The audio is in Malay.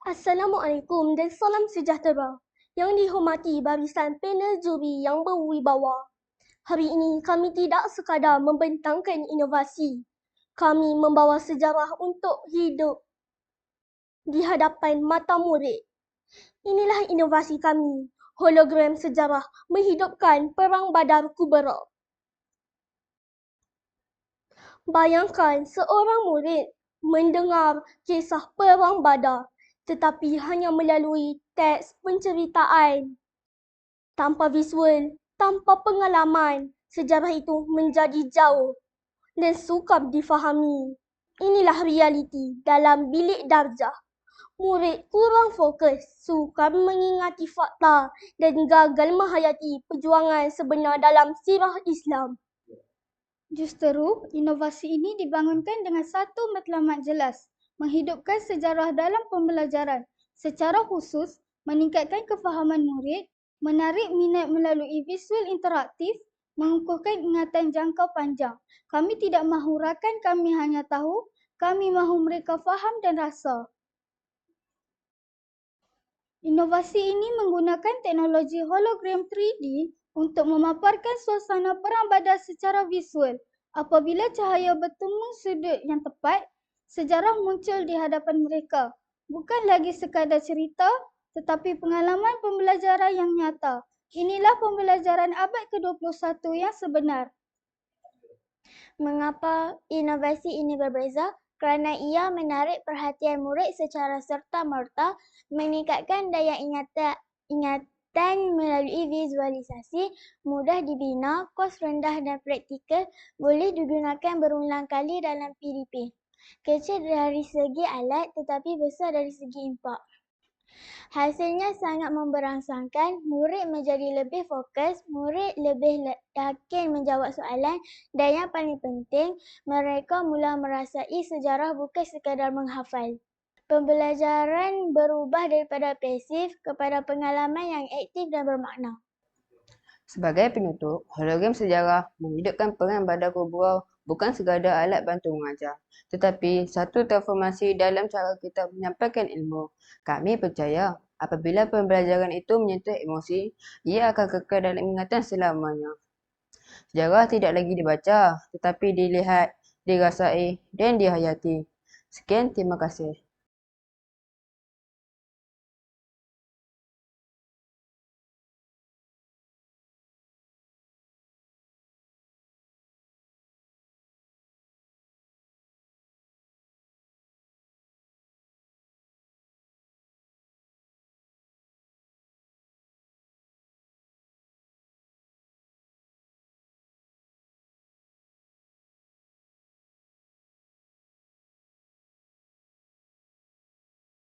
Assalamualaikum dan salam sejahtera yang dihormati barisan panel juri yang berwibawa. Hari ini kami tidak sekadar membentangkan inovasi. Kami membawa sejarah untuk hidup di hadapan mata murid. Inilah inovasi kami, hologram sejarah menghidupkan Perang Badar Kubra. Bayangkan seorang murid mendengar kisah Perang Badar tetapi hanya melalui teks penceritaan. Tanpa visual, tanpa pengalaman, sejarah itu menjadi jauh dan sukar difahami. Inilah realiti dalam bilik darjah. Murid kurang fokus, sukar mengingati fakta dan gagal menghayati perjuangan sebenar dalam sirah Islam. Justeru, inovasi ini dibangunkan dengan satu matlamat jelas, menghidupkan sejarah dalam pembelajaran, secara khusus meningkatkan kefahaman murid, menarik minat melalui visual interaktif, mengukuhkan ingatan jangka panjang. Kami tidak mahu rakan, kami hanya tahu, kami mahu mereka faham dan rasa. Inovasi ini menggunakan teknologi hologram 3D untuk memaparkan suasana Perang Badar secara visual. Apabila cahaya bertemu sudut yang tepat, sejarah muncul di hadapan mereka. Bukan lagi sekadar cerita, tetapi pengalaman pembelajaran yang nyata. Inilah pembelajaran abad ke-21 yang sebenar. Mengapa inovasi ini berbeza? Kerana ia menarik perhatian murid secara serta-merta, meningkatkan daya ingatan melalui visualisasi, mudah dibina, kos rendah dan praktikal, boleh digunakan berulang kali dalam PDP. Kecil dari segi alat tetapi besar dari segi impak. Hasilnya sangat memberangsangkan, murid menjadi lebih fokus, murid lebih yakin menjawab soalan dan yang paling penting, mereka mula merasai sejarah bukan sekadar menghafal. Pembelajaran berubah daripada pasif kepada pengalaman yang aktif dan bermakna. Sebagai penutup, hologram sejarah menghidupkan Perang Badar Kubra bukan sekadar alat bantu mengajar, tetapi satu transformasi dalam cara kita menyampaikan ilmu. Kami percaya apabila pembelajaran itu menyentuh emosi, ia akan kekal dalam ingatan selamanya. Sejarah tidak lagi dibaca, tetapi dilihat, dirasai dan dihayati. Sekian, terima kasih.